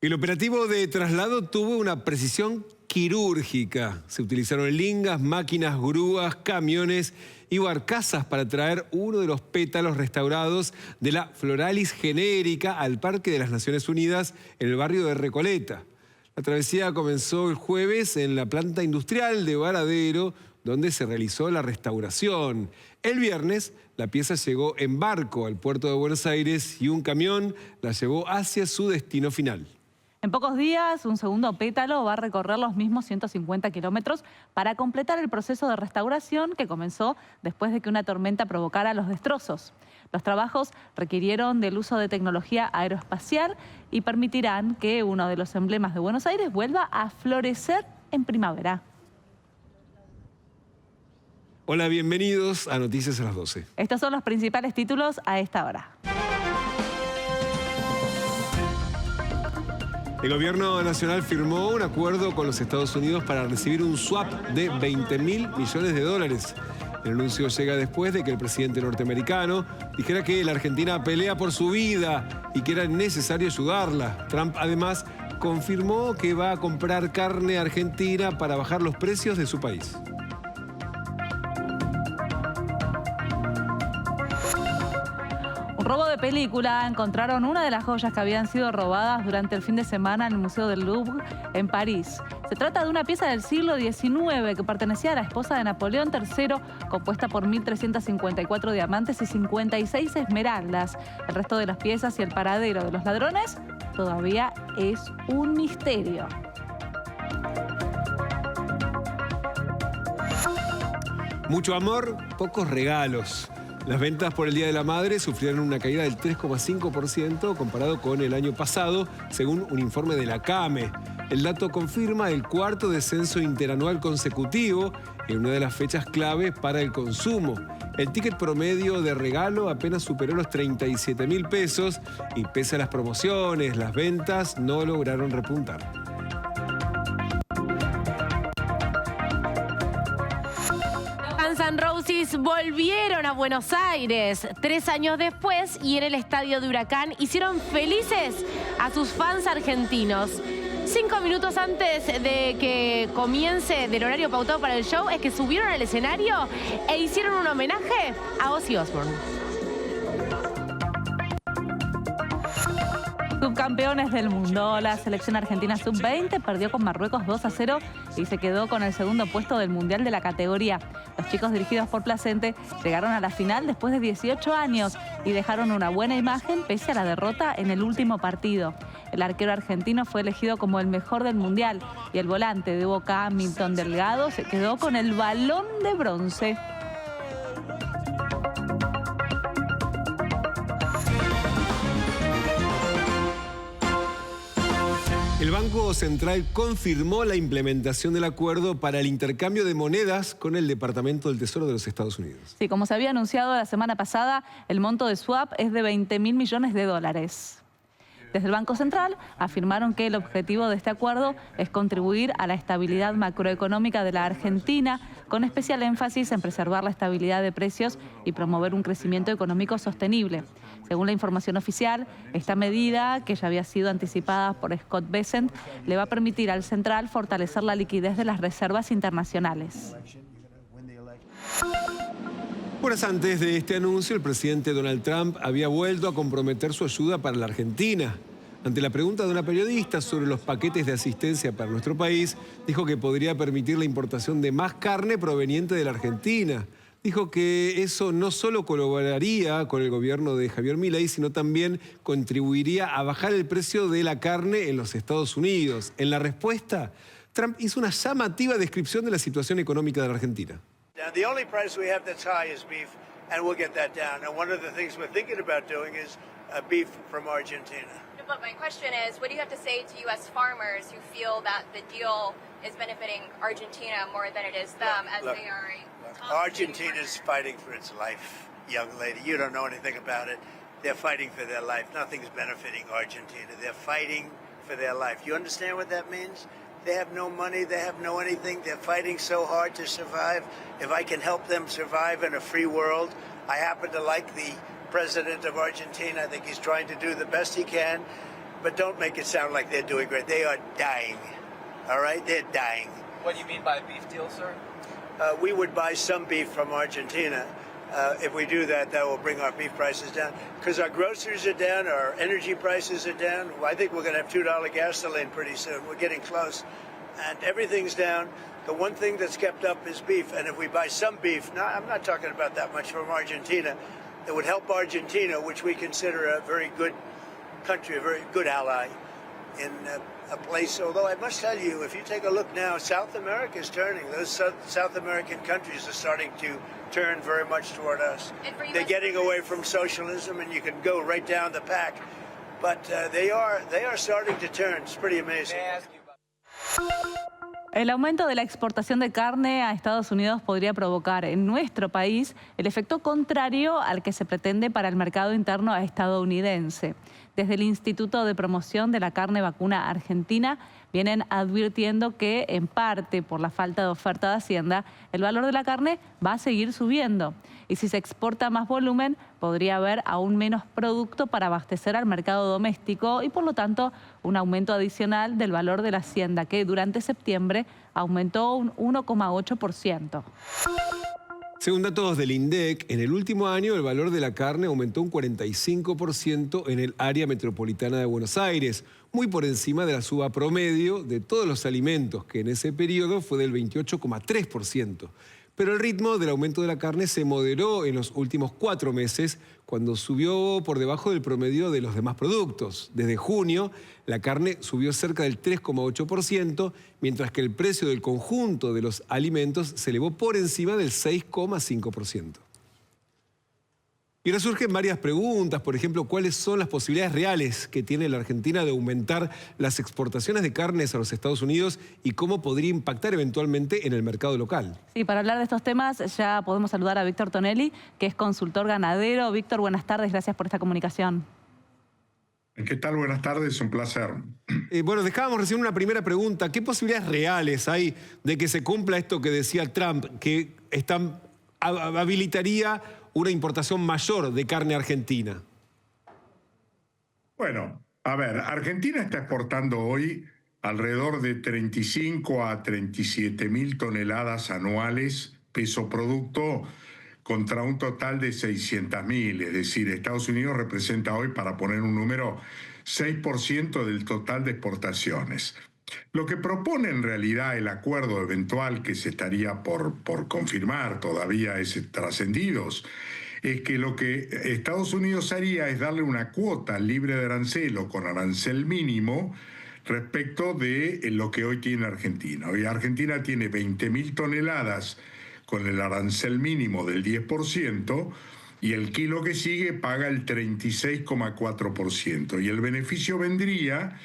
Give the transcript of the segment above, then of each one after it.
El operativo de traslado tuvo una precisión quirúrgica. Se utilizaron lingas, máquinas, grúas, camiones y barcazas para traer uno de los pétalos restaurados de la Floralis genérica al Parque de las Naciones Unidas en el barrio de Recoleta. La travesía comenzó el jueves en la planta industrial de Varadero, donde se realizó la restauración. El viernes, la pieza llegó en barco al puerto de Buenos Aires y un camión la llevó hacia su destino final. En pocos días, un segundo pétalo va a recorrer los mismos 150 kilómetros para completar el proceso de restauración que comenzó después de que una tormenta provocara los destrozos. Los trabajos requirieron del uso de tecnología aeroespacial y permitirán que uno de los emblemas de Buenos Aires vuelva a florecer en primavera. Hola, bienvenidos a Noticias a las 12. Estos son los principales títulos a esta hora. El gobierno nacional firmó un acuerdo con los Estados Unidos para recibir un swap de 20.000 millones de dólares. El anuncio llega después de que el presidente norteamericano dijera que la Argentina pelea por su vida y que era necesario ayudarla. Trump además confirmó que va a comprar carne argentina para bajar los precios de su país. Un robo de película. Encontraron una de las joyas que habían sido robadas durante el fin de semana en el Museo del Louvre en París. Se trata de una pieza del siglo XIX que pertenecía a la esposa de Napoleón III, compuesta por 1.354 diamantes y 56 esmeraldas. El resto de las piezas y el paradero de los ladrones todavía es un misterio. Mucho amor, pocos regalos. Las ventas por el Día de la Madre sufrieron una caída del 3,5% comparado con el año pasado, según un informe de la CAME. El dato confirma el cuarto descenso interanual consecutivo en una de las fechas clave para el consumo. El ticket promedio de regalo apenas superó los 37.000 pesos y pese a las promociones, las ventas no lograron repuntar. Guns N' Roses volvieron a Buenos Aires 3 años después y en el estadio de Huracán hicieron felices a sus fans argentinos. 5 minutos antes de que comience del horario pautado para el show es que subieron al escenario e hicieron un homenaje a Ozzy Osbourne. Subcampeones del mundo, la selección argentina sub-20 perdió con Marruecos 2-0 y se quedó con el segundo puesto del mundial de la categoría. Los chicos dirigidos por Placente llegaron a la final después de 18 años y dejaron una buena imagen pese a la derrota en el último partido. El arquero argentino fue elegido como el mejor del mundial y el volante de Boca, Milton Delgado, se quedó con el balón de bronce. El Banco Central confirmó la implementación del acuerdo para el intercambio de monedas con el Departamento del Tesoro de los Estados Unidos. Sí, como se había anunciado la semana pasada, el monto de swap es de 20.000 millones de dólares. Desde el Banco Central afirmaron que el objetivo de este acuerdo es contribuir a la estabilidad macroeconómica de la Argentina, con especial énfasis en preservar la estabilidad de precios y promover un crecimiento económico sostenible. Según la información oficial, esta medida, que ya había sido anticipada por Scott Bessent, le va a permitir al Central fortalecer la liquidez de las reservas internacionales. Horas antes de este anuncio, el presidente Donald Trump había vuelto a comprometer su ayuda para la Argentina. Ante la pregunta de una periodista sobre los paquetes de asistencia para nuestro país, dijo que podría permitir la importación de más carne proveniente de la Argentina. Dijo que eso no solo colaboraría con el gobierno de Javier Milei, sino también contribuiría a bajar el precio de la carne en los Estados Unidos. En la respuesta, Trump hizo una llamativa descripción de la situación económica de la Argentina. The only price we have that's high is beef, and we'll get that down. And one of the things we're thinking about doing is beef from Argentina. But my question is, what do you have to say to U.S. farmers who feel that the deal is benefiting Argentina more than it is them, they are Argentina's fighting for its life, young lady. You don't know anything about it. They're fighting for their life. Nothing's benefiting Argentina. They're fighting for their life. You understand what that means? They have no money, they have no anything. They're fighting so hard to survive. If I can help them survive in a free world, I happen to like the president of Argentina. I think he's trying to do the best he can. but don't make it sound like they're doing great. They are dying, all right? They're dying. What do you mean by a beef deal, sir? We would buy some beef from Argentina. If we do that, that will bring our beef prices down. Because our groceries are down, our energy prices are down. I think we're going to have $2 gasoline pretty soon. We're getting close. And everything's down. The one thing that's kept up is beef. And if we buy some beef, now I'm not talking about that much from Argentina, it would help Argentina, which we consider a very good country, a very good ally in a place. Although I must tell you, if you take a look now, South America is turning. Those South American countries are starting to turn very much toward us. They're getting away from socialism, and you can go right down the pack. But they are starting to turn. It's pretty amazing. El aumento de la exportación de carne a Estados Unidos podría provocar en nuestro país el efecto contrario al que se pretende para el mercado interno estadounidense. Desde el Instituto de Promoción de la Carne Vacuna Argentina vienen advirtiendo que, en parte por la falta de oferta de Hacienda, el valor de la carne va a seguir subiendo. Y si se exporta más volumen, podría haber aún menos producto para abastecer al mercado doméstico y, por lo tanto, un aumento adicional del valor de la Hacienda, que durante septiembre aumentó un 1,8%. Según datos del INDEC, en el último año el valor de la carne aumentó un 45% en el área metropolitana de Buenos Aires, muy por encima de la suba promedio de todos los alimentos, que en ese periodo fue del 28,3%. Pero el ritmo del aumento de la carne se moderó en los últimos 4 meses, cuando subió por debajo del promedio de los demás productos. Desde junio, la carne subió cerca del 3,8%, mientras que el precio del conjunto de los alimentos se elevó por encima del 6,5%. Y ahora surgen varias preguntas, por ejemplo, ¿cuáles son las posibilidades reales que tiene la Argentina de aumentar las exportaciones de carnes a los Estados Unidos y cómo podría impactar eventualmente en el mercado local? Sí, para hablar de estos temas ya podemos saludar a Víctor Tonelli, que es consultor ganadero. Víctor, buenas tardes, gracias por esta comunicación. ¿Qué tal? Buenas tardes, un placer. Bueno, dejábamos recién una primera pregunta. ¿Qué posibilidades reales hay de que se cumpla esto que decía Trump, que habilitaría una importación mayor de carne argentina? Bueno, a ver, Argentina está exportando hoy alrededor de 35 a 37 mil toneladas anuales peso producto contra un total de 600.000. Es decir, Estados Unidos representa hoy, para poner un número, 6% del total de exportaciones. Lo que propone en realidad el acuerdo eventual que se estaría por confirmar, todavía es trascendidos, es que lo que Estados Unidos haría es darle una cuota libre de arancel o con arancel mínimo respecto de lo que hoy tiene Argentina. Hoy Argentina tiene 20.000 toneladas con el arancel mínimo del 10%, y el kilo que sigue paga el 36,4%. Y el beneficio vendría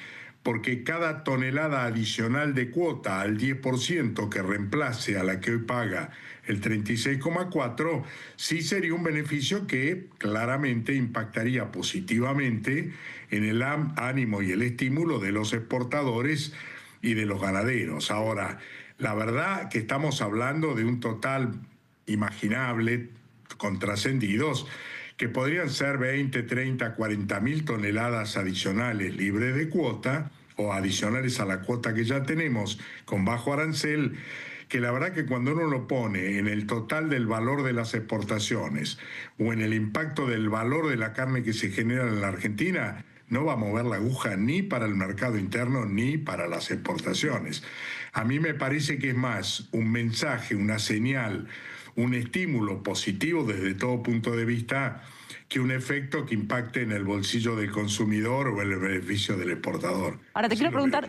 porque cada tonelada adicional de cuota al 10% que reemplace a la que hoy paga el 36,4%, sí sería un beneficio que claramente impactaría positivamente en el ánimo y el estímulo de los exportadores y de los ganaderos. Ahora, la verdad que estamos hablando de un total imaginable, con trascendidos, que podrían ser 20, 30, 40 mil toneladas adicionales libres de cuota o adicionales a la cuota que ya tenemos con bajo arancel, que la verdad que cuando uno lo pone en el total del valor de las exportaciones o en el impacto del valor de la carne que se genera en la Argentina, no va a mover la aguja ni para el mercado interno ni para las exportaciones. A mí me parece que es más un mensaje, una señal, un estímulo positivo desde todo punto de vista que un efecto que impacte en el bolsillo del consumidor o en el beneficio del exportador. Ahora te quiero preguntar,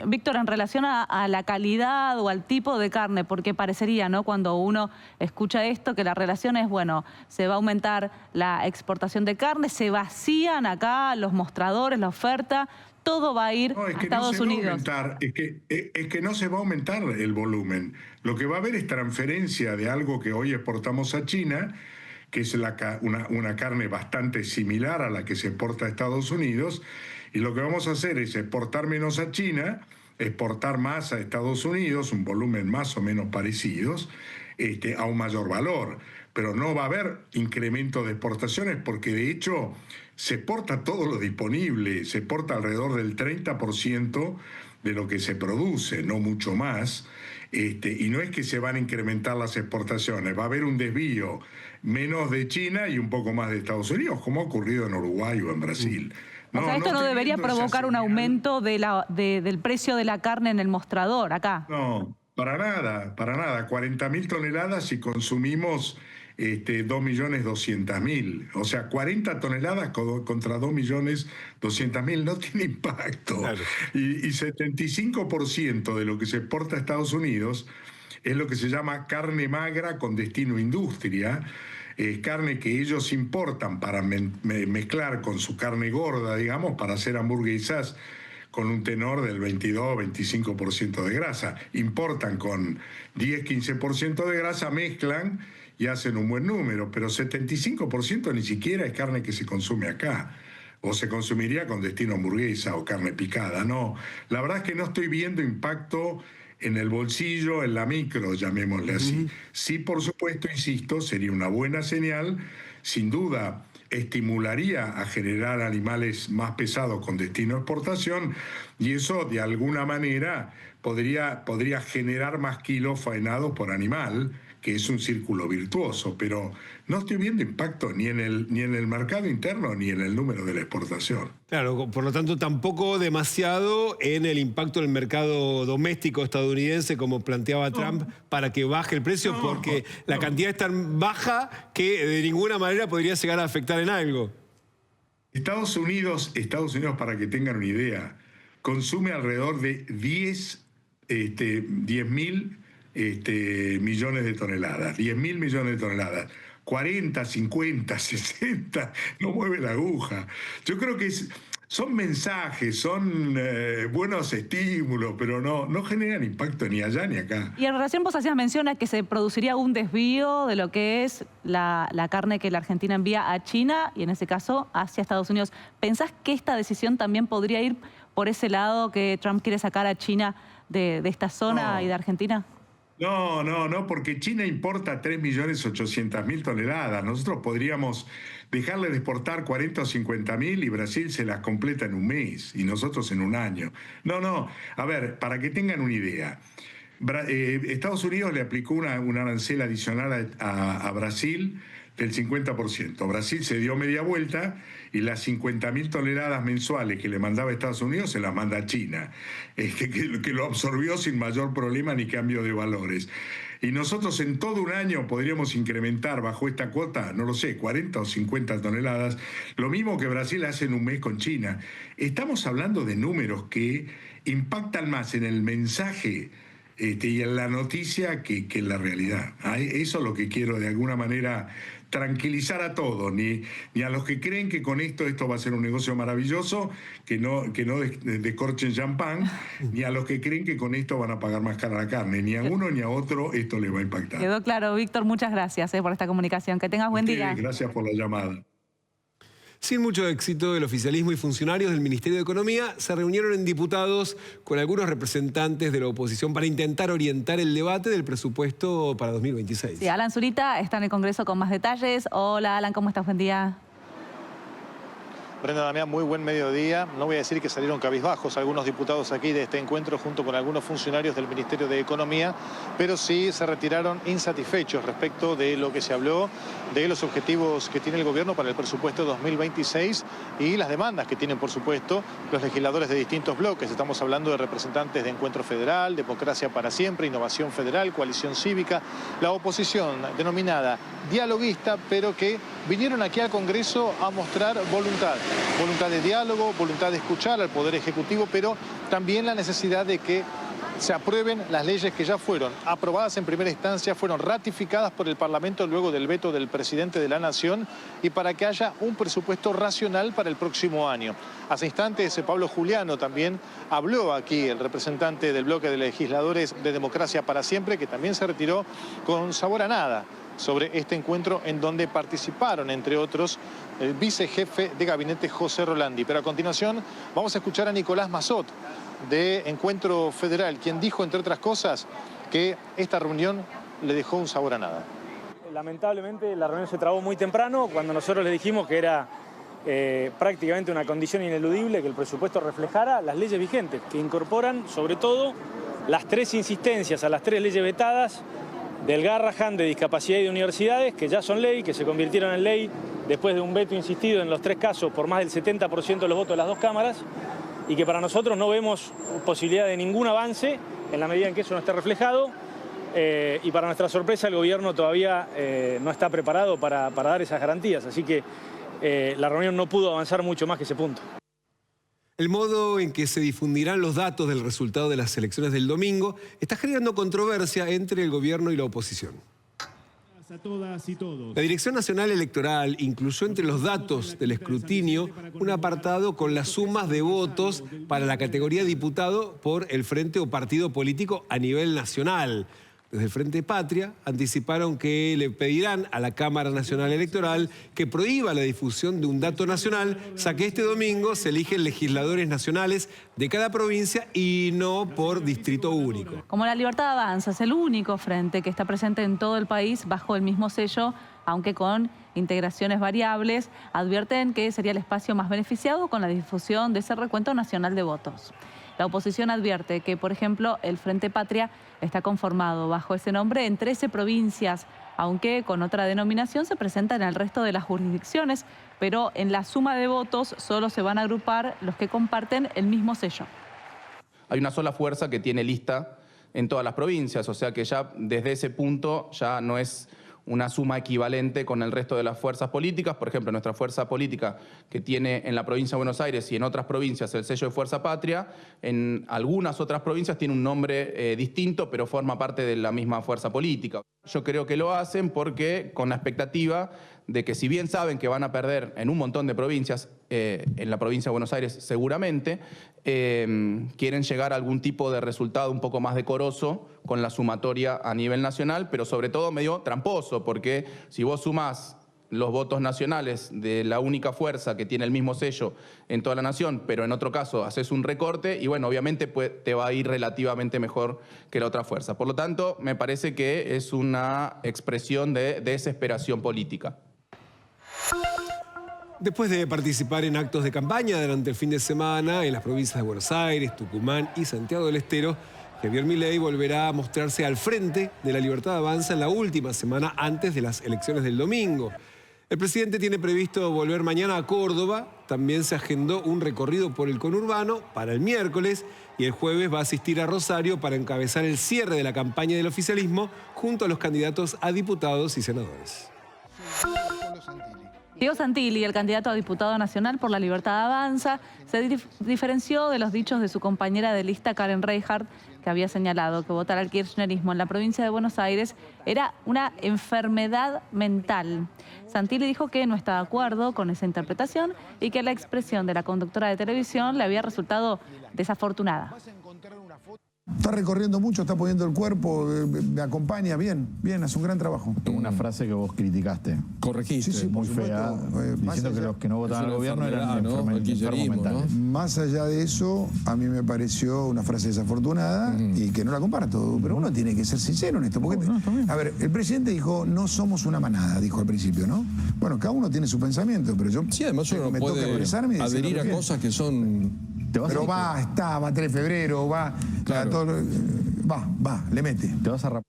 Víctor, en relación a la calidad o al tipo de carne, porque parecería, ¿no?, cuando uno escucha esto, que la relación es, bueno, se va a aumentar la exportación de carne, se vacían acá los mostradores, la oferta, todo va a ir a Estados Unidos. Es que no se va a aumentar el volumen. Lo que va a haber es transferencia de algo que hoy exportamos a China, que es una carne bastante similar a la que se exporta a Estados Unidos, y lo que vamos a hacer es exportar menos a China, exportar más a Estados Unidos, un volumen más o menos parecidos, a un mayor valor. Pero no va a haber incremento de exportaciones porque de hecho se exporta todo lo disponible, se exporta alrededor del 30% de lo que se produce, no mucho más. Y no es que se van a incrementar las exportaciones, va a haber un desvío menos de China y un poco más de Estados Unidos, como ha ocurrido en Uruguay o en Brasil. O sea, esto no debería provocar un aumento del precio de la carne en el mostrador acá. No, para nada, para nada. 40.000 toneladas y consumimos 2.200.000. O sea, 40 toneladas contra 2.200.000 no tiene impacto. Claro. Y 75% de lo que se exporta a Estados Unidos es lo que se llama carne magra con destino industria. Es carne que ellos importan para mezclar con su carne gorda, digamos, para hacer hamburguesas con un tenor del 22-25% de grasa. Importan con 10-15% de grasa, mezclan y hacen un buen número, pero 75% ni siquiera es carne que se consume acá. O se consumiría con destino hamburguesa o carne picada. No, la verdad es que no estoy viendo impacto en el bolsillo, en la micro, llamémosle así. Sí, por supuesto, insisto, sería una buena señal, sin duda estimularía a generar animales más pesados con destino a exportación y eso de alguna manera podría generar más kilos faenados por animal, que es un círculo virtuoso, pero no estoy viendo impacto ni en el mercado interno ni en el número de la exportación. Claro, por lo tanto tampoco demasiado en el impacto del mercado doméstico estadounidense, como planteaba Trump, para que baje el precio, porque la cantidad es tan baja que de ninguna manera podría llegar a afectar en algo. Estados Unidos, para que tengan una idea, consume alrededor de 10.000 millones de toneladas, 10.000 millones de toneladas, 40, 50, 60, no mueve la aguja. Yo creo que son mensajes, son buenos estímulos, pero no generan impacto ni allá ni acá. Y en relación, vos hacías mención a que se produciría un desvío de lo que es la carne que la Argentina envía a China y en ese caso hacia Estados Unidos. ¿Pensás que esta decisión también podría ir por ese lado que Trump quiere sacar a China de esta zona y de Argentina? No, porque China importa 3.800.000 toneladas. Nosotros podríamos dejarle de exportar 40 o 50.000 y Brasil se las completa en un mes y nosotros en un año. No. A ver, para que tengan una idea, Estados Unidos le aplicó un arancel adicional a Brasil del 50%. Brasil se dio media vuelta y las 50.000 toneladas mensuales que le mandaba a Estados Unidos se las manda a China, que lo absorbió sin mayor problema ni cambio de valores. Y nosotros en todo un año podríamos incrementar bajo esta cuota, no lo sé, 40 o 50 toneladas, lo mismo que Brasil hace en un mes con China. Estamos hablando de números que impactan más en el mensaje y en la noticia que en la realidad. Eso es lo que quiero de alguna manera tranquilizar a todos, ni a los que creen que con esto va a ser un negocio maravilloso, que no descorchen champán, ni a los que creen que con esto van a pagar más cara la carne. Ni a uno ni a otro esto les va a impactar. Quedó claro, Víctor, muchas gracias por esta comunicación. Que tengas buen día. Gracias por la llamada. Sin mucho éxito, el oficialismo y funcionarios del Ministerio de Economía se reunieron en diputados con algunos representantes de la oposición para intentar orientar el debate del presupuesto para 2026. Sí, Alan Zurita está en el Congreso con más detalles. Hola, Alan, ¿cómo estás? Buen día. Brenda, Damián, muy buen mediodía. No voy a decir que salieron cabizbajos algunos diputados aquí de este encuentro junto con algunos funcionarios del Ministerio de Economía, pero sí se retiraron insatisfechos respecto de lo que se habló, de los objetivos que tiene el gobierno para el presupuesto 2026 y las demandas que tienen, por supuesto, los legisladores de distintos bloques. Estamos hablando de representantes de Encuentro Federal, Democracia para Siempre, Innovación Federal, Coalición Cívica, la oposición denominada dialoguista, pero que vinieron aquí al Congreso a mostrar voluntad de diálogo, voluntad de escuchar al Poder Ejecutivo, pero también la necesidad de que se aprueben las leyes que ya fueron aprobadas en primera instancia, fueron ratificadas por el Parlamento luego del veto del presidente de la Nación y para que haya un presupuesto racional para el próximo año. Hace instantes Pablo Juliano también habló aquí, el representante del bloque de legisladores de Democracia para Siempre, que también se retiró con sabor a nada sobre este encuentro en donde participaron, entre otros, el vicejefe de gabinete José Rolandi. Pero a continuación vamos a escuchar a Nicolás Massot de Encuentro Federal, quien dijo, entre otras cosas, que esta reunión le dejó un sabor a nada. Lamentablemente la reunión se trabó muy temprano, cuando nosotros les dijimos que era prácticamente una condición ineludible que el presupuesto reflejara las leyes vigentes, que incorporan sobre todo las 3 insistencias a las 3 leyes vetadas del Garrahan, de discapacidad y de universidades, que ya son ley, que se convirtieron en ley después de un veto insistido en los 3 casos por más del 70% de los votos de las 2 cámaras, y que para nosotros no vemos posibilidad de ningún avance en la medida en que eso no esté reflejado, y para nuestra sorpresa el gobierno todavía no está preparado para dar esas garantías, así que la reunión no pudo avanzar mucho más que ese punto. El modo en que se difundirán los datos del resultado de las elecciones del domingo está generando controversia entre el gobierno y la oposición. A todas y todos. La Dirección Nacional Electoral incluyó entre los datos del escrutinio un apartado con las sumas de votos para la categoría diputado por el frente o partido político a nivel nacional. Desde el Frente Patria anticiparon que le pedirán a la Cámara Nacional Electoral que prohíba la difusión de un dato nacional, ya que este domingo se eligen legisladores nacionales de cada provincia y no por distrito único. Como La Libertad Avanza es el único frente que está presente en todo el país bajo el mismo sello, aunque con integraciones variables, advierten que sería el espacio más beneficiado con la difusión de ese recuento nacional de votos. La oposición advierte que, por ejemplo, el Frente Patria está conformado bajo ese nombre en 13 provincias, aunque con otra denominación se presenta en el resto de las jurisdicciones, pero en la suma de votos solo se van a agrupar los que comparten el mismo sello. Hay una sola fuerza que tiene lista en todas las provincias, o sea que ya desde ese punto ya no es una suma equivalente con el resto de las fuerzas políticas. Por ejemplo, nuestra fuerza política que tiene en la provincia de Buenos Aires y en otras provincias el sello de Fuerza Patria, en algunas otras provincias tiene un nombre distinto, pero forma parte de la misma fuerza política. Yo creo que lo hacen porque con la expectativa de que si bien saben que van a perder en un montón de provincias, en la provincia de Buenos Aires seguramente, quieren llegar a algún tipo de resultado un poco más decoroso con la sumatoria a nivel nacional, pero sobre todo medio tramposo, porque si vos sumás los votos nacionales de la única fuerza que tiene el mismo sello en toda la nación, pero en otro caso haces un recorte y bueno, obviamente te va a ir relativamente mejor que la otra fuerza. Por lo tanto, me parece que es una expresión de desesperación política. Después de participar en actos de campaña durante el fin de semana en las provincias de Buenos Aires, Tucumán y Santiago del Estero, Javier Milei volverá a mostrarse al frente de La Libertad Avanza en la última semana antes de las elecciones del domingo. El presidente tiene previsto volver mañana a Córdoba. También se agendó un recorrido por el conurbano para el miércoles y el jueves va a asistir a Rosario para encabezar el cierre de la campaña del oficialismo junto a los candidatos a diputados y senadores. Diego Santilli, el candidato a diputado nacional por La Libertad Avanza, se diferenció de los dichos de su compañera de lista Karen Reichart, que había señalado que votar al kirchnerismo en la provincia de Buenos Aires era una enfermedad mental. Santilli dijo que no está de acuerdo con esa interpretación y que la expresión de la conductora de televisión le había resultado desafortunada. Está recorriendo mucho, está poniendo el cuerpo, me acompaña, bien, hace un gran trabajo. Una frase que vos criticaste. Corregiste. Sí, muy fea, diciendo que los que no votaban al gobierno eran enfermos mentales. Más allá de eso, a mí me pareció una frase desafortunada y que no la comparto, pero uno tiene que ser sincero en esto. Porque, a ver, el presidente dijo, no somos una manada, dijo al principio, ¿no? Bueno, cada uno tiene su pensamiento, pero yo sí, además uno me puede toca expresarme adherir a cosas que son... Pero va 3 de febrero, va, claro. Le mete. Te vas a...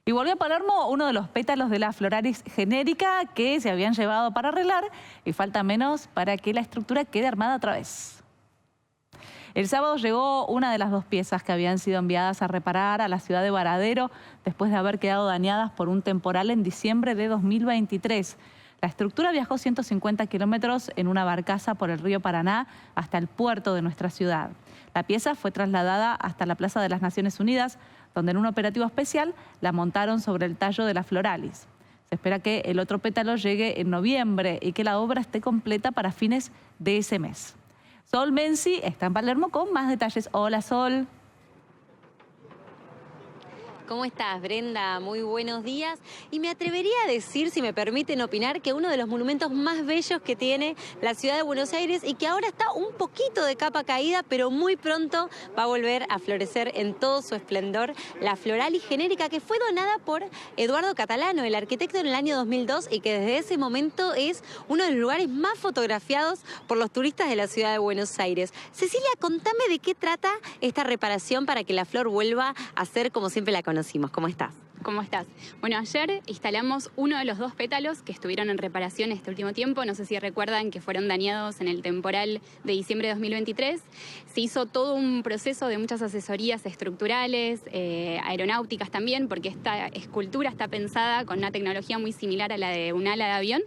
Y volvió a Palermo uno de los pétalos de la Floralis genérica que se habían llevado para arreglar y falta menos para que la estructura quede armada otra vez. El sábado llegó una de las 2 piezas que habían sido enviadas a reparar a la ciudad de Varadero después de haber quedado dañadas por un temporal en diciembre de 2023. La estructura viajó 150 kilómetros en una barcaza por el río Paraná hasta el puerto de nuestra ciudad. La pieza fue trasladada hasta la Plaza de las Naciones Unidas, donde en un operativo especial la montaron sobre el tallo de la Floralis. Se espera que el otro pétalo llegue en noviembre y que la obra esté completa para fines de ese mes. Sol Menzi está en Palermo con más detalles. Hola, Sol. ¿Cómo estás, Brenda? Muy buenos días. Y me atrevería a decir, si me permiten opinar, que uno de los monumentos más bellos que tiene la ciudad de Buenos Aires y que ahora está un poquito de capa caída, pero muy pronto va a volver a florecer en todo su esplendor, la Floral y Genérica, que fue donada por Eduardo Catalano, el arquitecto, en el año 2002 y que desde ese momento es uno de los lugares más fotografiados por los turistas de la ciudad de Buenos Aires. Cecilia, contame de qué trata esta reparación para que la flor vuelva a ser como siempre la conocimos. ¿Cómo estás? ¿Cómo estás? Bueno, ayer instalamos uno de los 2 pétalos que estuvieron en reparación este último tiempo. No sé si recuerdan que fueron dañados en el temporal de diciembre de 2023. Se hizo todo un proceso de muchas asesorías estructurales, aeronáuticas también, porque esta escultura está pensada con una tecnología muy similar a la de un ala de avión.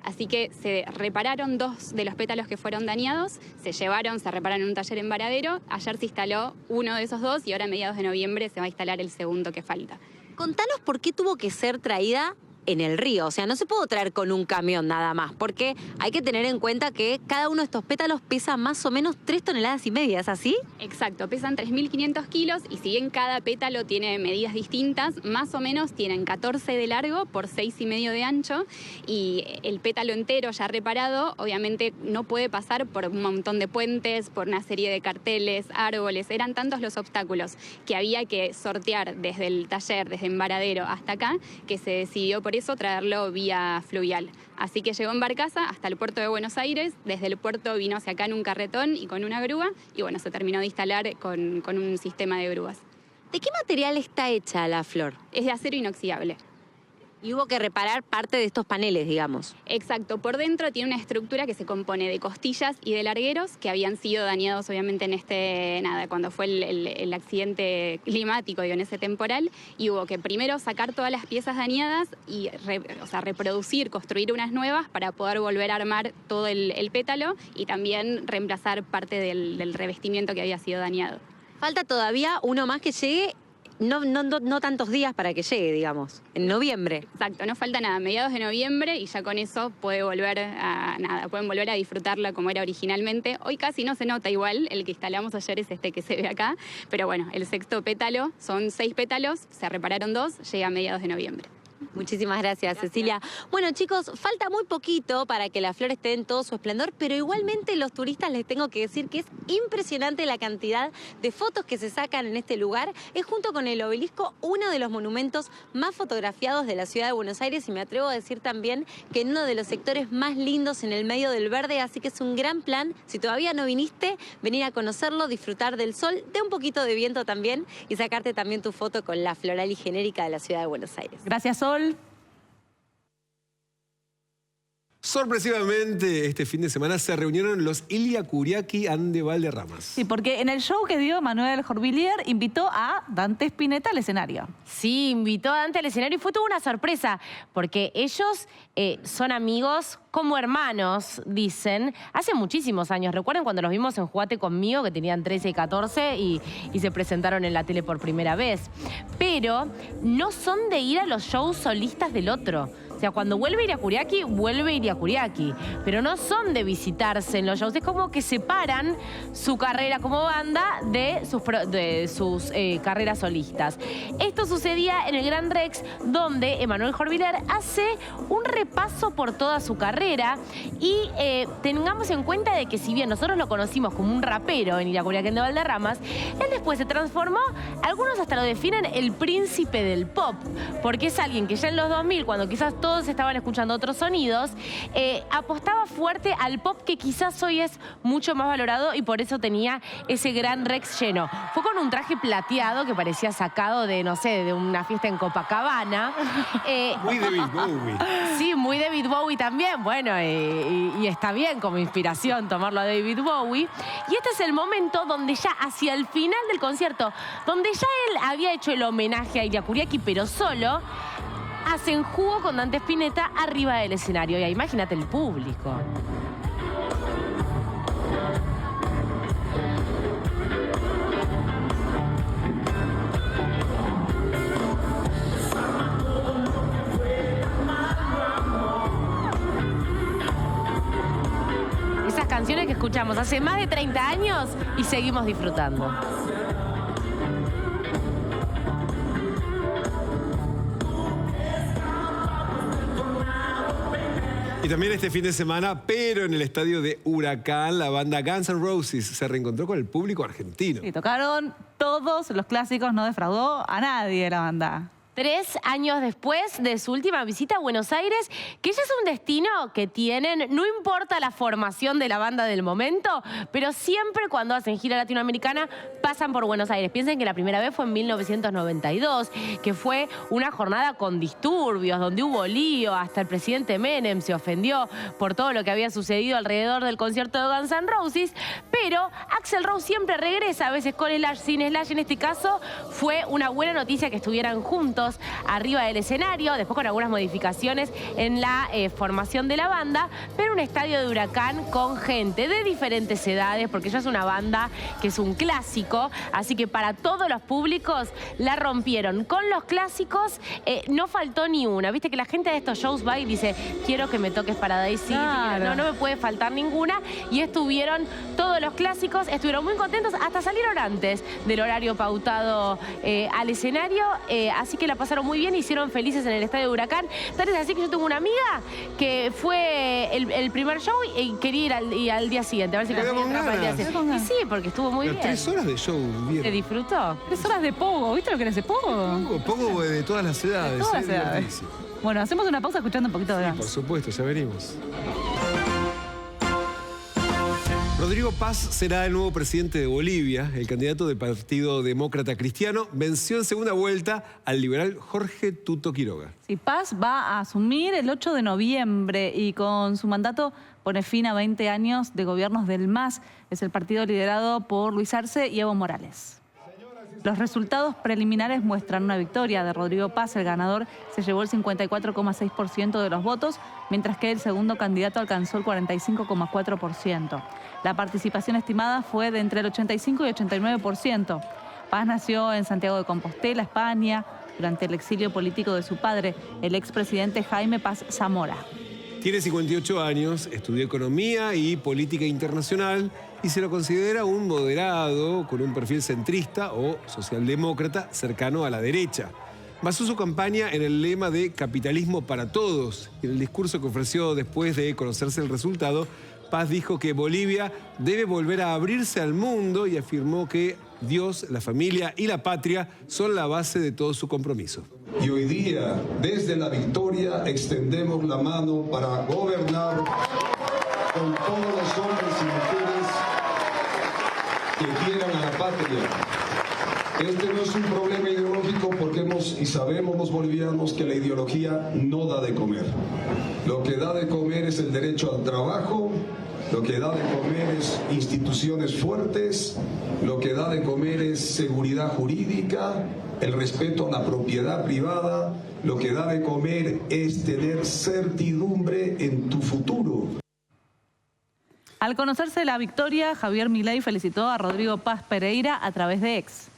Así que se repararon 2 de los pétalos que fueron dañados, se repararon en un taller en Varadero. Ayer se instaló uno de esos 2 y ahora a mediados de noviembre se va a instalar el segundo que falta. Contanos por qué tuvo que ser traída en el río. O sea, no se puede traer con un camión nada más, porque hay que tener en cuenta que cada uno de estos pétalos pesa más o menos 3,5 toneladas, ¿es así? Exacto, pesan 3.500 kilos y si bien cada pétalo tiene medidas distintas, más o menos tienen 14 de largo por 6,5 de ancho y el pétalo entero ya reparado obviamente no puede pasar por un montón de puentes, por una serie de carteles, árboles. Eran tantos los obstáculos que había que sortear desde el taller, desde Varadero hasta acá, que se decidió por eso traerlo vía fluvial. Así que llegó en barcaza hasta el puerto de Buenos Aires, desde el puerto vino hacia acá en un carretón y con una grúa, y bueno, se terminó de instalar con un sistema de grúas. ¿De qué material está hecha la flor? Es de acero inoxidable. Y hubo que reparar parte de estos paneles, digamos. Exacto. Por dentro tiene una estructura que se compone de costillas y de largueros que habían sido dañados obviamente en cuando fue el accidente climático, en ese temporal, y hubo que primero sacar todas las piezas dañadas y reproducir, construir unas nuevas para poder volver a armar todo el pétalo y también reemplazar parte del revestimiento que había sido dañado. Falta todavía uno más que llegue. No tantos días para que llegue, digamos, en noviembre. Exacto, no falta nada, mediados de noviembre y ya con eso pueden volver a disfrutarla como era originalmente. Hoy casi no se nota igual, el que instalamos ayer es este que se ve acá, pero bueno, el 6º pétalo, son 6 pétalos, se repararon 2, llega a mediados de noviembre. Muchísimas gracias, Cecilia. Bueno, chicos, falta muy poquito para que la flor esté en todo su esplendor, pero igualmente los turistas les tengo que decir que es impresionante la cantidad de fotos que se sacan en este lugar. Es junto con el obelisco uno de los monumentos más fotografiados de la ciudad de Buenos Aires y me atrevo a decir también que en uno de los sectores más lindos en el medio del verde, así que es un gran plan. Si todavía no viniste, venir a conocerlo, disfrutar del sol, de un poquito de viento también y sacarte también tu foto con la Floral y Genérica de la ciudad de Buenos Aires. Gracias, Sol. Sorpresivamente, este fin de semana se reunieron los Ilia Kuriaki and the Valderramas. Sí, porque en el show que dio Manuel Jorvillier invitó a Dante Spinetta al escenario. Sí, invitó a Dante al escenario y fue toda una sorpresa, porque ellos son amigos como hermanos, dicen, hace muchísimos años. Recuerden cuando los vimos en Jugate Conmigo, que tenían 13 y 14 y se presentaron en la tele por primera vez. Pero no son de ir a los shows solistas del otro. O sea, cuando vuelve Ilia Kuriaki, vuelve Ilia Kuriaki. Pero no son de visitarse en los shows. Es como que separan su carrera como banda de sus carreras solistas. Esto sucedía en el Gran Rex, donde Manuel Jorvillier hace un repaso por toda su carrera. Y tengamos en cuenta de que si bien nosotros lo conocimos como un rapero en Ilia Kuriaki and the Valderramas, él después se transformó, algunos hasta lo definen el príncipe del pop. Porque es alguien que ya en los 2000, cuando quizás todos estaban escuchando otros sonidos, apostaba fuerte al pop que quizás hoy es mucho más valorado y por eso tenía ese Gran Rex lleno. Fue con un traje plateado que parecía sacado de, no sé, de una fiesta en Copacabana. Muy David Bowie. Sí, muy David Bowie también. Bueno, y está bien como inspiración tomarlo a David Bowie. Y este es el momento donde ya hacia el final del concierto, donde ya él había hecho el homenaje a Ilia Kuriaki, pero solo, hacen jugo con Dante Spinetta arriba del escenario. Y ahí imagínate el público. Esas canciones que escuchamos hace más de 30 años y seguimos disfrutando. Y también este fin de semana, pero en el estadio de Huracán, la banda Guns N' Roses se reencontró con el público argentino. Y tocaron todos los clásicos, no defraudó a nadie la banda. 3 años después de su última visita a Buenos Aires, que ya es un destino que tienen, no importa la formación de la banda del momento, pero siempre cuando hacen gira latinoamericana pasan por Buenos Aires. Piensen que la primera vez fue en 1992, que fue una jornada con disturbios, donde hubo lío, hasta el presidente Menem se ofendió por todo lo que había sucedido alrededor del concierto de Guns N' Roses, pero Axl Rose siempre regresa, a veces con Slash, sin Slash. En este caso fue una buena noticia que estuvieran juntos arriba del escenario, después con algunas modificaciones en la formación de la banda, pero un estadio de Huracán con gente de diferentes edades, porque ya es una banda que es un clásico, así que para todos los públicos la rompieron. Con los clásicos no faltó ni una, viste que la gente de estos shows va y dice, quiero que me toques Paradise City, claro. No me puede faltar ninguna, y estuvieron todos los clásicos, estuvieron muy contentos, hasta salieron antes del horario pautado al escenario, así que la pasaron muy bien, hicieron felices en el estadio de Huracán. Tal es así que yo tengo una amiga que fue el primer show y quería ir al día siguiente, a ver si conseguía para el día siguiente. Y sí, porque estuvo muy bien. 3 horas de show, bien. ¿Se disfrutó? 3 horas de pogo, ¿viste lo que era ese pogo? Pogo de todas las edades. De todas las edades. Bueno, hacemos una pausa escuchando un poquito de Guns. Por supuesto, ya venimos. Rodrigo Paz será el nuevo presidente de Bolivia. El candidato del Partido Demócrata Cristiano venció en segunda vuelta al liberal Jorge Tuto Quiroga. Sí, Paz va a asumir el 8 de noviembre y con su mandato pone fin a 20 años de gobiernos del MAS. Es el partido liderado por Luis Arce y Evo Morales. Los resultados preliminares muestran una victoria de Rodrigo Paz. El ganador se llevó el 54,6% de los votos, mientras que el segundo candidato alcanzó el 45,4%. La participación estimada fue de entre el 85 y 89%. Paz nació en Santiago de Compostela, España, durante el exilio político de su padre, el expresidente Jaime Paz Zamora. Tiene 58 años, estudió economía y política internacional y se lo considera un moderado con un perfil centrista o socialdemócrata cercano a la derecha. Basó su campaña en el lema de capitalismo para todos. En el discurso que ofreció después de conocerse el resultado, Paz dijo que Bolivia debe volver a abrirse al mundo y afirmó que Dios, la familia y la patria son la base de todo su compromiso. Y hoy día, desde la victoria, extendemos la mano para gobernar con todos los hombres y mujeres que quieran a la patria. Este no es un problema ideológico porque sabemos los bolivianos que la ideología no da de comer. Lo que da de comer es el derecho al trabajo, lo que da de comer es instituciones fuertes, lo que da de comer es seguridad jurídica, el respeto a la propiedad privada, lo que da de comer es tener certidumbre en tu futuro. Al conocerse la victoria, Javier Milei felicitó a Rodrigo Paz Pereira a través de X.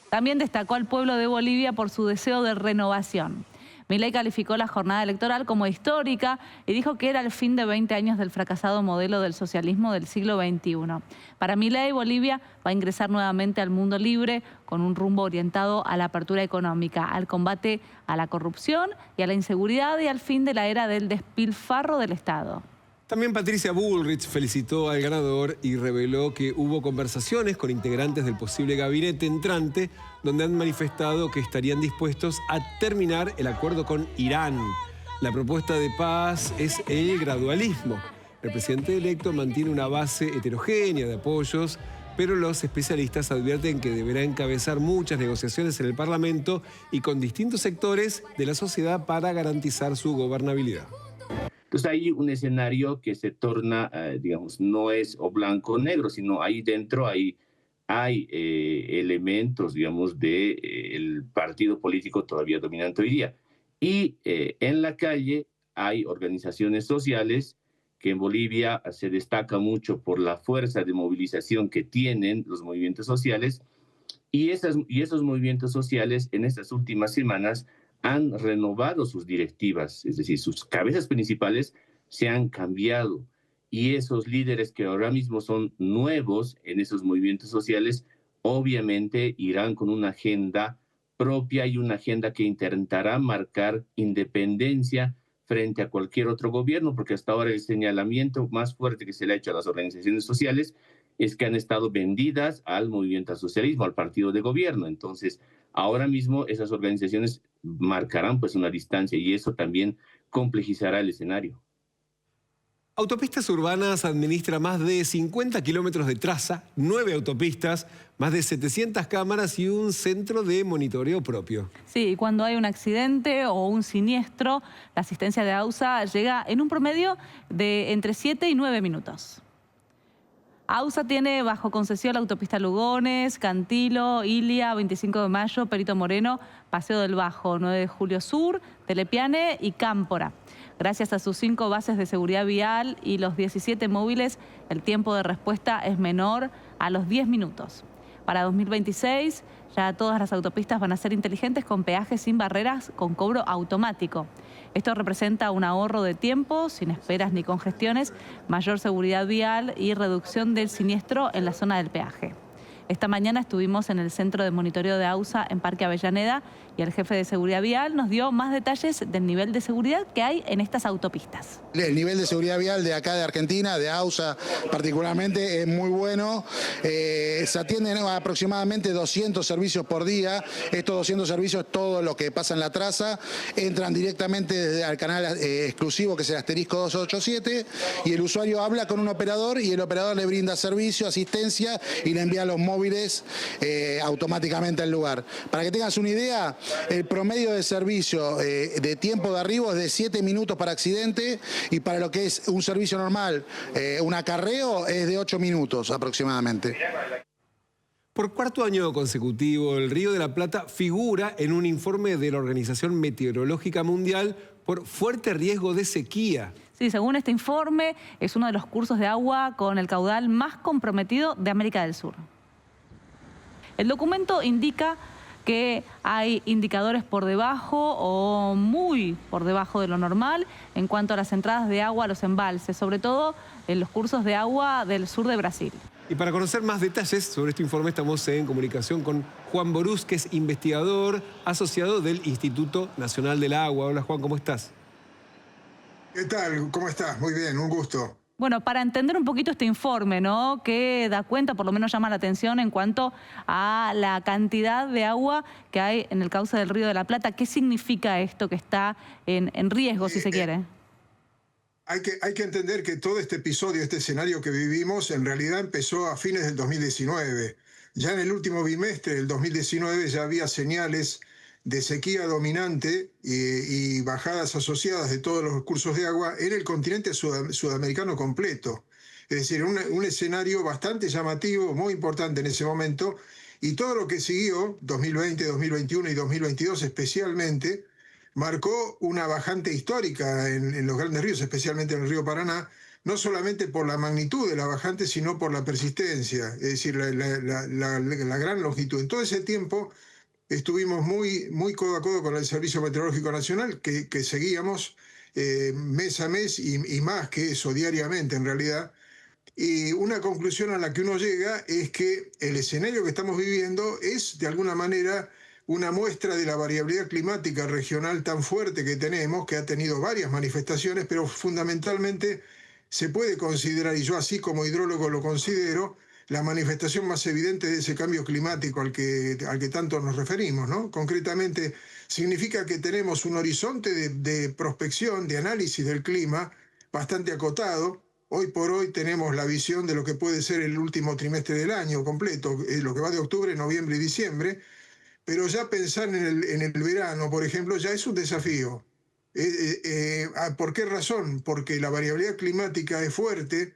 También destacó al pueblo de Bolivia por su deseo de renovación. Milei calificó la jornada electoral como histórica y dijo que era el fin de 20 años del fracasado modelo del socialismo del siglo XXI. Para Milei, Bolivia va a ingresar nuevamente al mundo libre con un rumbo orientado a la apertura económica, al combate a la corrupción y a la inseguridad y al fin de la era del despilfarro del Estado. También Patricia Bullrich felicitó al ganador y reveló que hubo conversaciones con integrantes del posible gabinete entrante donde han manifestado que estarían dispuestos a terminar el acuerdo con Irán. La propuesta de Paz es el gradualismo. El presidente electo mantiene una base heterogénea de apoyos, pero los especialistas advierten que deberá encabezar muchas negociaciones en el Parlamento y con distintos sectores de la sociedad para garantizar su gobernabilidad. Entonces hay un escenario que se torna, digamos, no es o blanco o negro, sino ahí dentro hay elementos, digamos, del partido político todavía dominante hoy día. Y en la calle hay organizaciones sociales que en Bolivia se destaca mucho por la fuerza de movilización que tienen los movimientos sociales, y esos movimientos sociales en estas últimas semanas han renovado sus directivas, es decir, sus cabezas principales se han cambiado, y esos líderes que ahora mismo son nuevos en esos movimientos sociales, obviamente irán con una agenda propia y una agenda que intentará marcar independencia frente a cualquier otro gobierno, porque hasta ahora el señalamiento más fuerte que se le ha hecho a las organizaciones sociales es que han estado vendidas al movimiento al socialismo, al partido de gobierno. Entonces, ahora mismo esas organizaciones marcarán pues una distancia y eso también complejizará el escenario. Autopistas Urbanas administra más de 50 kilómetros de traza, 9 autopistas, más de 700 cámaras y un centro de monitoreo propio. Sí, y cuando hay un accidente o un siniestro, la asistencia de AUSA llega en un promedio de entre 7 y 9 minutos. AUSA tiene bajo concesión la autopista Lugones, Cantilo, Ilia, 25 de Mayo, Perito Moreno, Paseo del Bajo, 9 de Julio Sur, Telepiane y Cámpora. Gracias a sus 5 bases de seguridad vial y los 17 móviles, el tiempo de respuesta es menor a los 10 minutos. Para 2026, ya todas las autopistas van a ser inteligentes con peajes sin barreras con cobro automático. Esto representa un ahorro de tiempo, sin esperas ni congestiones, mayor seguridad vial y reducción del siniestro en la zona del peaje. Esta mañana estuvimos en el centro de monitoreo de AUSA en Parque Avellaneda y el jefe de seguridad vial nos dio más detalles del nivel de seguridad que hay en estas autopistas. El nivel de seguridad vial de acá de Argentina, de AUSA particularmente, es muy bueno. Se atienden aproximadamente 200 servicios por día. Estos 200 servicios, todo lo que pasa en la traza, entran directamente al canal exclusivo que es el asterisco 287 y el usuario habla con un operador y el operador le brinda servicio, asistencia y le envía los móviles automáticamente al lugar. Para que tengas una idea, el promedio de servicio de tiempo de arribo es de 7 minutos para accidente y para lo que es un servicio normal, un acarreo, es de 8 minutos aproximadamente. Por cuarto año consecutivo, el Río de la Plata figura en un informe de la Organización Meteorológica Mundial por fuerte riesgo de sequía. Sí, según este informe, es uno de los cursos de agua con el caudal más comprometido de América del Sur. El documento indica que hay indicadores por debajo o muy por debajo de lo normal en cuanto a las entradas de agua a los embalses, sobre todo en los cursos de agua del sur de Brasil. Y para conocer más detalles sobre este informe estamos en comunicación con Juan Borús, que es investigador asociado del Instituto Nacional del Agua. Hola Juan, ¿cómo estás? ¿Qué tal? ¿Cómo estás? Muy bien, un gusto. Bueno, para entender un poquito este informe, ¿no? Que da cuenta, por lo menos llama la atención en cuanto a la cantidad de agua que hay en el cauce del Río de la Plata. ¿Qué significa esto que está en riesgo, si se quiere? Hay que entender que todo este episodio, este escenario que vivimos, en realidad empezó a fines del 2019. Ya en el último bimestre del 2019 ya había señales de sequía dominante y bajadas asociadas de todos los cursos de agua en el continente sudamericano completo. Es decir, un escenario bastante llamativo, muy importante en ese momento, y todo lo que siguió, 2020, 2021 y 2022 especialmente, marcó una bajante histórica en los grandes ríos, especialmente en el río Paraná, no solamente por la magnitud de la bajante, sino por la persistencia, es decir, la gran longitud. En todo ese tiempo estuvimos muy codo a codo con el Servicio Meteorológico Nacional, que seguíamos mes a mes y más que eso, diariamente en realidad. Y una conclusión a la que uno llega es que el escenario que estamos viviendo es, de alguna manera, una muestra de la variabilidad climática regional tan fuerte que tenemos, que ha tenido varias manifestaciones, pero fundamentalmente se puede considerar, y yo así como hidrólogo lo considero, la manifestación más evidente de ese cambio climático al que tanto nos referimos, ¿no? Concretamente, significa que tenemos un horizonte de prospección, de análisis del clima bastante acotado. Hoy por hoy tenemos la visión de lo que puede ser el último trimestre del año completo, lo que va de octubre, noviembre y diciembre, pero ya pensar en el verano, por ejemplo, ya es un desafío. ¿Por qué razón? Porque la variabilidad climática es fuerte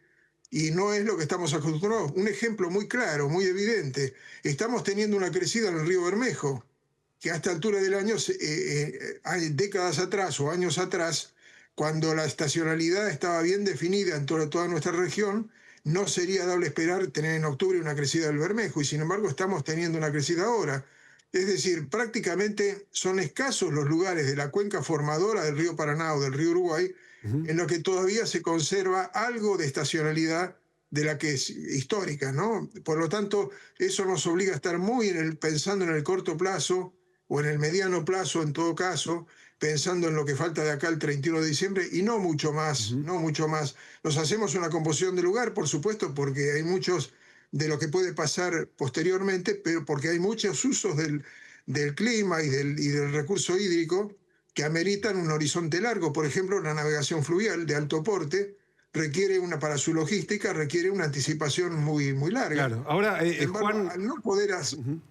y no es lo que estamos acostumbrados. Un ejemplo muy claro, muy evidente. Estamos teniendo una crecida en el río Bermejo, que a esta altura del año, décadas atrás o años atrás, cuando la estacionalidad estaba bien definida en toda nuestra región, no sería dable esperar tener en octubre una crecida del Bermejo, y sin embargo estamos teniendo una crecida ahora. Es decir, prácticamente son escasos los lugares de la cuenca formadora del río Paraná o del río Uruguay en los que todavía se conserva algo de estacionalidad de la que es histórica, ¿no? Por lo tanto, eso nos obliga a estar muy pensando en el corto plazo o en el mediano plazo en todo caso, pensando en lo que falta de acá el 31 de diciembre, y no mucho más, no mucho más. Nos hacemos una composición de lugar, por supuesto, porque hay muchos de lo que puede pasar posteriormente, pero porque hay muchos usos del clima y del recurso hídrico que ameritan un horizonte largo. Por ejemplo, la navegación fluvial de alto porte requiere para su logística, requiere una anticipación muy, muy larga. Claro. Ahora, Juan, al no poder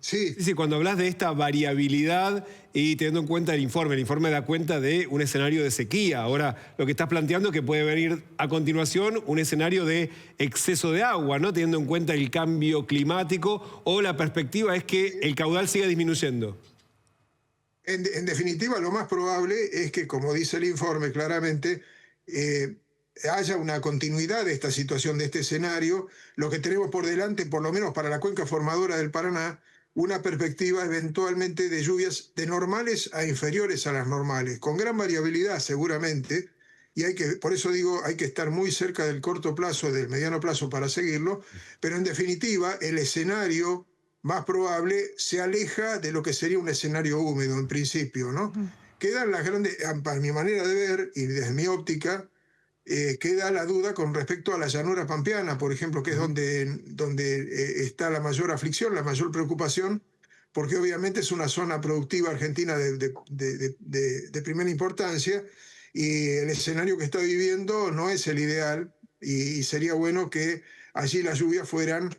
sí, cuando hablas de esta variabilidad y teniendo en cuenta el informe da cuenta de un escenario de sequía. Ahora, lo que estás planteando es que puede venir a continuación un escenario de exceso de agua, ¿no? Teniendo en cuenta el cambio climático, o la perspectiva es que el caudal siga disminuyendo. En definitiva, lo más probable es que, como dice el informe claramente, haya una continuidad de esta situación, de este escenario. Lo que tenemos por delante, por lo menos para la cuenca formadora del Paraná, una perspectiva eventualmente de lluvias de normales a inferiores a las normales, con gran variabilidad seguramente, y por eso digo, hay que estar muy cerca del corto plazo, del mediano plazo para seguirlo, pero en definitiva el escenario más probable se aleja de lo que sería un escenario húmedo en principio, ¿no? Quedan las grandes, para mi manera de ver y desde mi óptica, queda la duda con respecto a la llanura pampeana, por ejemplo, que es donde está la mayor aflicción, la mayor preocupación, porque obviamente es una zona productiva argentina de primera importancia, y el escenario que está viviendo no es el ideal, y sería bueno que allí las lluvias fueran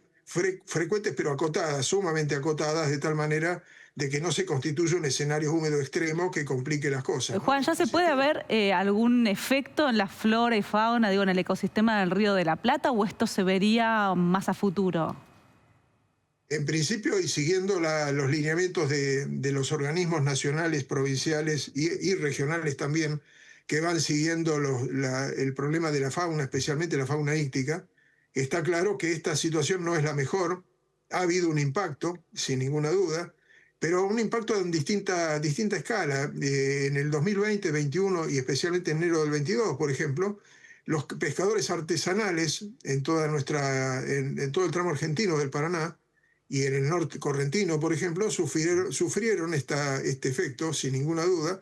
frecuentes pero acotadas, sumamente acotadas, de tal manera de que no se constituya un escenario húmedo extremo que complique las cosas. Juan, ¿ya se puede ver algún efecto en la flora y fauna, digo, en el ecosistema del Río de la Plata, o esto se vería más a futuro? En principio, y siguiendo los lineamientos de los organismos nacionales, provinciales y regionales también, que van siguiendo el problema de la fauna, especialmente la fauna íctica, está claro que esta situación no es la mejor. Ha habido un impacto, sin ninguna duda, pero un impacto en distinta escala. En el 2020, 2021 y especialmente en enero del 22, por ejemplo, los pescadores artesanales en todo el tramo argentino del Paraná y en el norte correntino, por ejemplo, sufrieron este efecto, sin ninguna duda,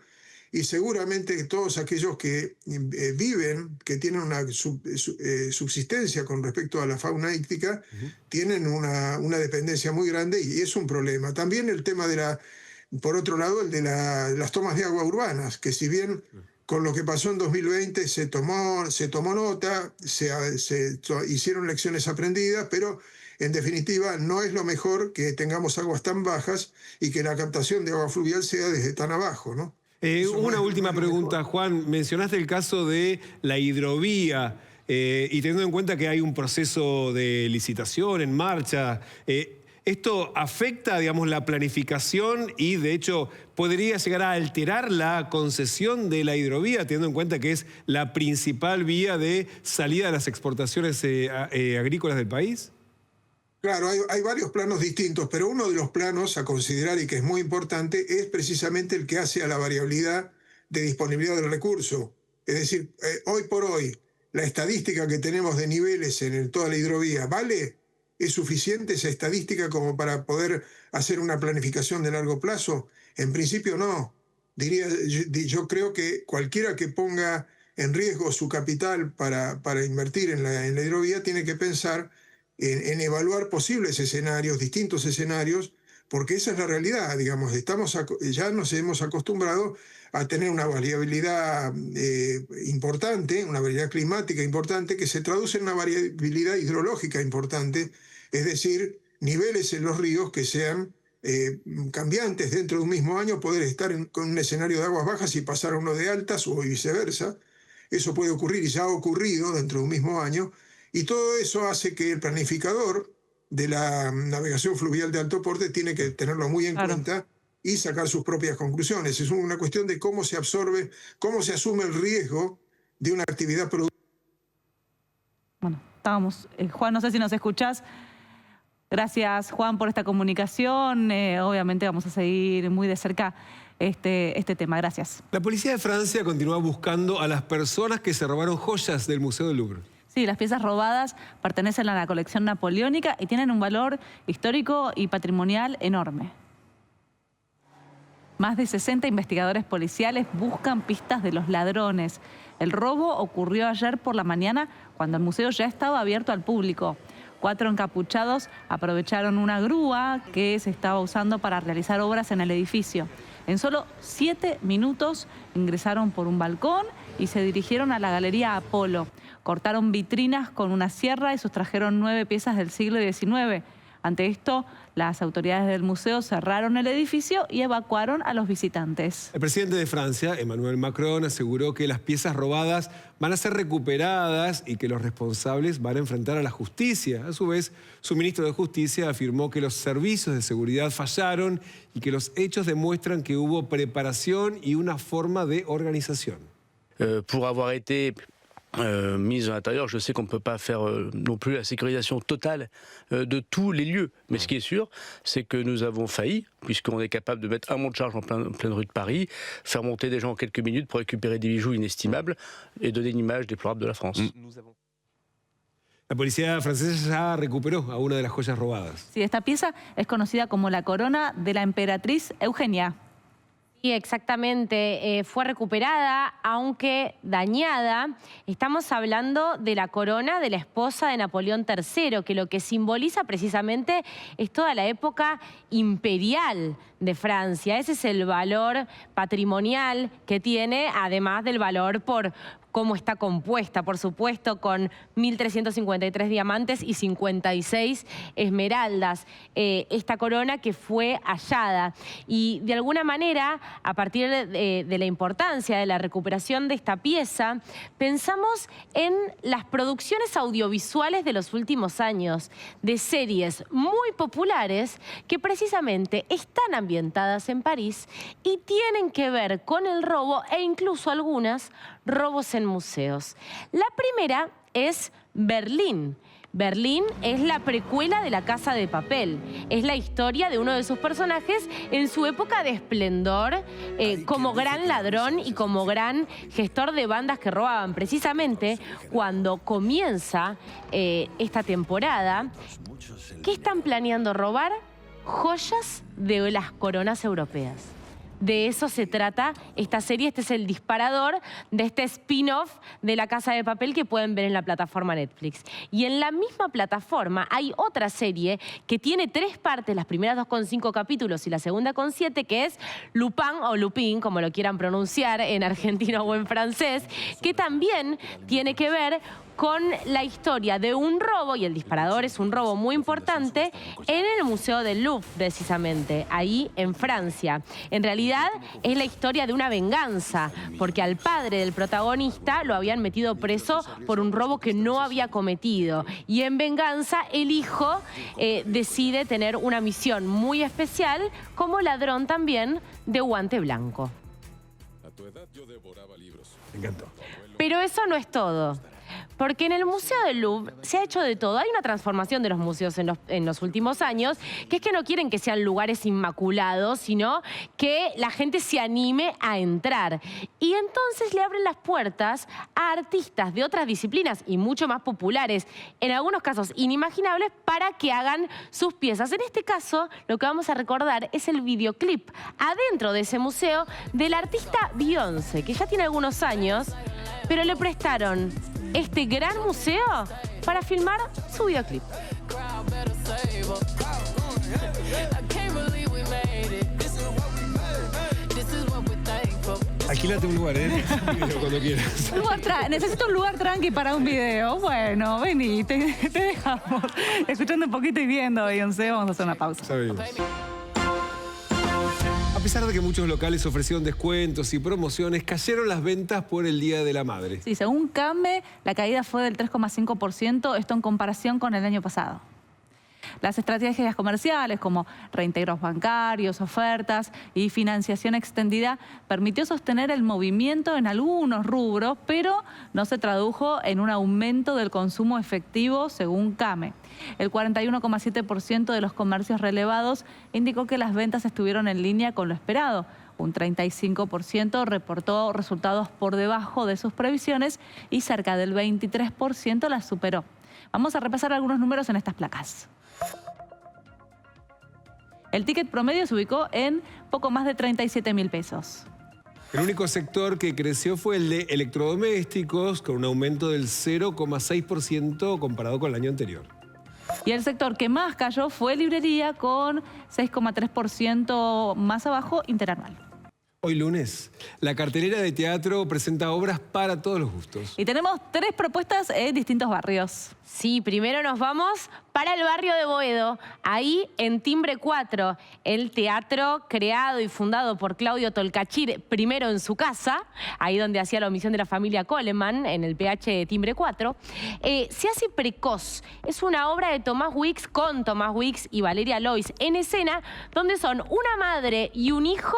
y seguramente todos aquellos que viven, que tienen una subsistencia con respecto a la fauna íctica, tienen una dependencia muy grande, y es un problema. También el tema por otro lado, el de las tomas de agua urbanas, que si bien con lo que pasó en 2020 se tomó nota, se hicieron lecciones aprendidas, pero en definitiva no es lo mejor que tengamos aguas tan bajas y que la captación de agua fluvial sea desde tan abajo, ¿no? Una última pregunta, Juan. Mencionaste el caso de la hidrovía y teniendo en cuenta que hay un proceso de licitación en marcha, ¿esto afecta, digamos, la planificación y, de hecho, podría llegar a alterar la concesión de la hidrovía, teniendo en cuenta que es la principal vía de salida de las exportaciones agrícolas del país? Claro, hay varios planos distintos, pero uno de los planos a considerar y que es muy importante es precisamente el que hace a la variabilidad de disponibilidad del recurso. Es decir, hoy por hoy, la estadística que tenemos de niveles en toda la hidrovía, ¿vale? ¿Es suficiente esa estadística como para poder hacer una planificación de largo plazo? En principio no. Yo creo que cualquiera que ponga en riesgo su capital para invertir en la hidrovía tiene que pensar en evaluar posibles escenarios, distintos escenarios, porque esa es la realidad, digamos. Ya nos hemos acostumbrado a tener una variabilidad importante, una variabilidad climática importante, que se traduce en una variabilidad hidrológica importante, es decir, niveles en los ríos que sean cambiantes dentro de un mismo año, poder estar con un escenario de aguas bajas y pasar a uno de altas o viceversa. Eso puede ocurrir y ya ha ocurrido dentro de un mismo año. Y todo eso hace que el planificador de la navegación fluvial de alto porte tiene que tenerlo muy en cuenta y sacar sus propias conclusiones. Es una cuestión de cómo se absorbe, cómo se asume el riesgo de una actividad productiva. Bueno, estábamos. Juan, no sé si nos escuchás. Gracias, Juan, por esta comunicación. Obviamente vamos a seguir muy de cerca este tema. Gracias. La policía de Francia continúa buscando a las personas que se robaron joyas del Museo del Louvre. Sí, las piezas robadas pertenecen a la colección napoleónica y tienen un valor histórico y patrimonial enorme. Más de 60 investigadores policiales buscan pistas de los ladrones. El robo ocurrió ayer por la mañana cuando el museo ya estaba abierto al público. 4 encapuchados aprovecharon una grúa que se estaba usando para realizar obras en el edificio. En solo 7 minutos ingresaron por un balcón y se dirigieron a la Galería Apolo. Cortaron vitrinas con una sierra y sustrajeron 9 piezas del siglo XIX. Ante esto, las autoridades del museo cerraron el edificio y evacuaron a los visitantes. El presidente de Francia, Emmanuel Macron, aseguró que las piezas robadas van a ser recuperadas y que los responsables van a enfrentar a la justicia. A su vez, su ministro de Justicia afirmó que los servicios de seguridad fallaron y que los hechos demuestran que hubo preparación y una forma de organización. Pour avoir été mise à l'intérieur, je sais qu'on ne peut pas faire non plus la sécurisation totale de tous les lieux. Mais ce qui est sûr, c'est que nous avons failli, puisqu'on est capable de mettre un monte charge en pleine rue de Paris, faire monter des gens en quelques minutes pour récupérer des bijoux inestimables et donner une image déplorable de la France. La policía francesa ya recuperó a una de las joyas robadas. Sí, esta pieza es conocida como la corona de la emperatriz Eugenia. Sí, exactamente. Fue recuperada, aunque dañada. Estamos hablando de la corona de la esposa de Napoleón III, que lo que simboliza precisamente es toda la época imperial de Francia. Ese es el valor patrimonial que tiene, además del valor por cómo está compuesta, por supuesto, con 1.353 diamantes y 56 esmeraldas. Esta corona que fue hallada. Y de alguna manera, a partir de la importancia de la recuperación de esta pieza, pensamos en las producciones audiovisuales de los últimos años, de series muy populares que precisamente están ambientadas en París y tienen que ver con el robo e incluso algunas robos en museos. La primera es Berlín. Berlín es la precuela de La Casa de Papel. Es la historia de uno de sus personajes en su época de esplendor como gran ladrón y como gran gestor de bandas que robaban. Precisamente cuando comienza esta temporada, ¿qué están planeando robar? Joyas de las coronas europeas. De eso se trata esta serie. Este es el disparador de este spin-off de La Casa de Papel que pueden ver en la plataforma Netflix. Y en la misma plataforma hay otra serie que tiene 3 partes, las primeras 2 con 5 capítulos y la segunda con 7, que es Lupin o Lupin, como lo quieran pronunciar en argentino o en francés, que también tiene que ver con la historia de un robo, y el disparador es un robo muy importante, en el Museo del Louvre, precisamente, ahí en Francia. En realidad es la historia de una venganza, porque al padre del protagonista lo habían metido preso por un robo que no había cometido. Y en venganza el hijo decide tener una misión muy especial como ladrón también de guante blanco. A tu edad yo devoraba libros. Me encantó. Pero eso no es todo. Porque en el Museo del Louvre se ha hecho de todo. Hay una transformación de los museos en los últimos años, que es que no quieren que sean lugares inmaculados, sino que la gente se anime a entrar. Y entonces le abren las puertas a artistas de otras disciplinas y mucho más populares, en algunos casos inimaginables, para que hagan sus piezas. En este caso, lo que vamos a recordar es el videoclip adentro de ese museo del artista Beyoncé, que ya tiene algunos años, pero le prestaron este gran museo para filmar su videoclip. Alquílate un lugar, cuando quieras. Necesito un lugar tranqui para un video. Bueno, vení, te dejamos. Escuchando un poquito y viendo a Beyoncé, vamos a hacer una pausa. Sabemos. A pesar de que muchos locales ofrecieron descuentos y promociones, cayeron las ventas por el Día de la Madre. Sí, según CAME, la caída fue del 3,5%, esto en comparación con el año pasado. Las estrategias comerciales como reintegros bancarios, ofertas y financiación extendida permitió sostener el movimiento en algunos rubros, pero no se tradujo en un aumento del consumo efectivo según CAME. El 41,7% de los comercios relevados indicó que las ventas estuvieron en línea con lo esperado. Un 35% reportó resultados por debajo de sus previsiones y cerca del 23% las superó. Vamos a repasar algunos números en estas placas. El ticket promedio se ubicó en poco más de 37.000 pesos. El único sector que creció fue el de electrodomésticos, con un aumento del 0,6% comparado con el año anterior. Y el sector que más cayó fue librería, con 6,3% más abajo interanual. Hoy lunes, la cartelera de teatro presenta obras para todos los gustos. Y tenemos 3 propuestas en distintos barrios. Sí, primero nos vamos para el barrio de Boedo, ahí en Timbre 4, el teatro creado y fundado por Claudio Tolcachir, primero en su casa, ahí donde hacía la omisión de la familia Coleman, en el PH de Timbre 4. Se hace Precoz, es una obra de Tomás Wicks con Tomás Wicks y Valeria Lois en escena, donde son una madre y un hijo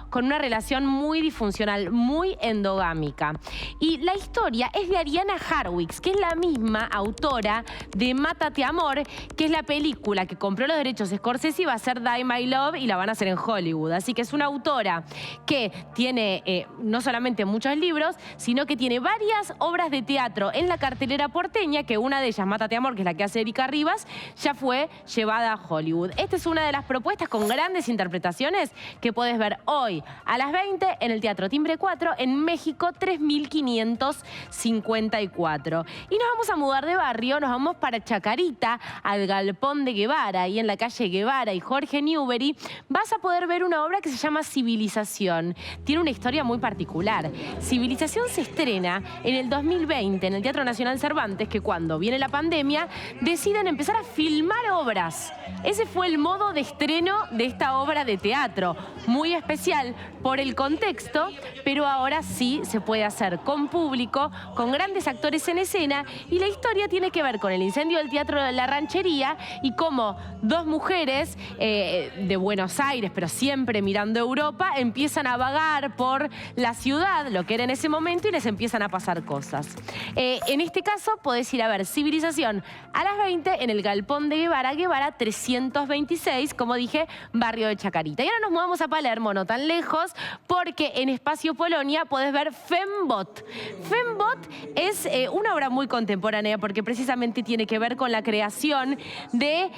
con una relación muy disfuncional, muy endogámica. Y la historia es de Ariana Harwicks, que es la misma autora de Mátate Amor, que es la película que compró los derechos Scorsese y va a ser Die My Love y la van a hacer en Hollywood. Así que es una autora que tiene no solamente muchos libros, sino que tiene varias obras de teatro en la cartelera porteña, que una de ellas, Mátate Amor, que es la que hace Erika Rivas, ya fue llevada a Hollywood. Esta es una de las propuestas con grandes interpretaciones que podés ver hoy a las 20 en el Teatro Timbre 4 en México 3554. Y nos vamos a mudar de barrio, nos vamos para Chacarita, al Galpón de Guevara, y en la calle Guevara y Jorge Newbery vas a poder ver una obra que se llama Civilización. Tiene una historia muy particular. Civilización se estrena en el 2020 en el Teatro Nacional Cervantes, que cuando viene la pandemia deciden empezar a filmar obras. Ese fue el modo de estreno de esta obra de teatro, muy especial por el contexto, pero ahora sí se puede hacer con público, con grandes actores en escena, y la historia tiene que ver con el incendio del Teatro de la Ranchería y cómo 2 mujeres de Buenos Aires, pero siempre mirando Europa, empiezan a vagar por la ciudad, lo que era en ese momento, y les empiezan a pasar cosas. En este caso podés ir a ver Civilización a las 20 en el Galpón de Guevara, Guevara 326, como dije, barrio de Chacarita. Y ahora nos mudamos a Palermo, no tan lejos, porque en Espacio Polonia podés ver Fembot. Fembot es una obra muy contemporánea porque precisamente tiene que ver con la creación de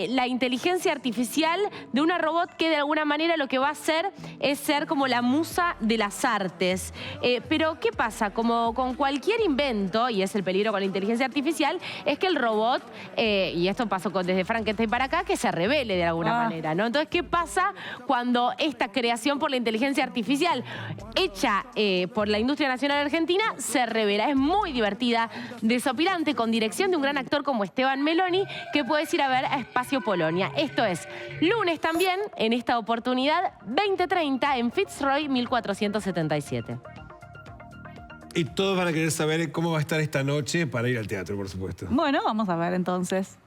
la inteligencia artificial de una robot que de alguna manera lo que va a hacer es ser como la musa de las artes. Pero ¿qué pasa? Como con cualquier invento, y es el peligro con la inteligencia artificial, es que el robot, y esto pasó desde Frankenstein para acá, que se revele de alguna manera, ¿no? Entonces, ¿qué pasa cuando esta creación por la inteligencia artificial hecha por la industria nacional argentina se revela? Es muy divertida, desopilante, con dirección de un gran actor como Esteban Meloni, que puedes ir a ver a Espacio Polonia. Esto es lunes también, en esta oportunidad, 20:30 en Fitzroy 1477. Y todos van a querer saber cómo va a estar esta noche para ir al teatro, por supuesto. Bueno, vamos a ver entonces.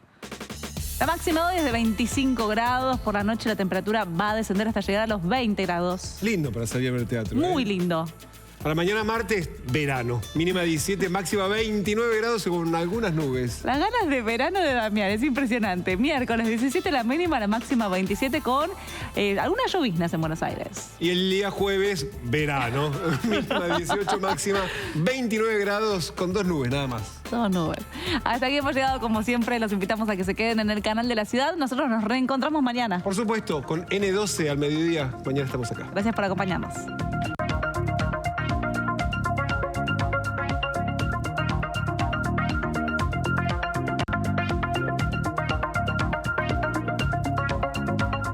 La máxima hoy es de 25 grados. Por la noche la temperatura va a descender hasta llegar a los 20 grados. Lindo para salir a ver teatro. Muy lindo. Para mañana martes, verano. Mínima 17, máxima 29 grados con algunas nubes. Las ganas de verano de Damián, es impresionante. Miércoles 17 la mínima, la máxima 27 con algunas lloviznas en Buenos Aires. Y el día jueves, verano. Mínima 18, máxima 29 grados con 2 nubes, nada más. 2 nubes. Hasta aquí hemos llegado, como siempre. Los invitamos a que se queden en el canal de la ciudad. Nosotros nos reencontramos mañana. Por supuesto, con N12 al mediodía. Mañana estamos acá. Gracias por acompañarnos.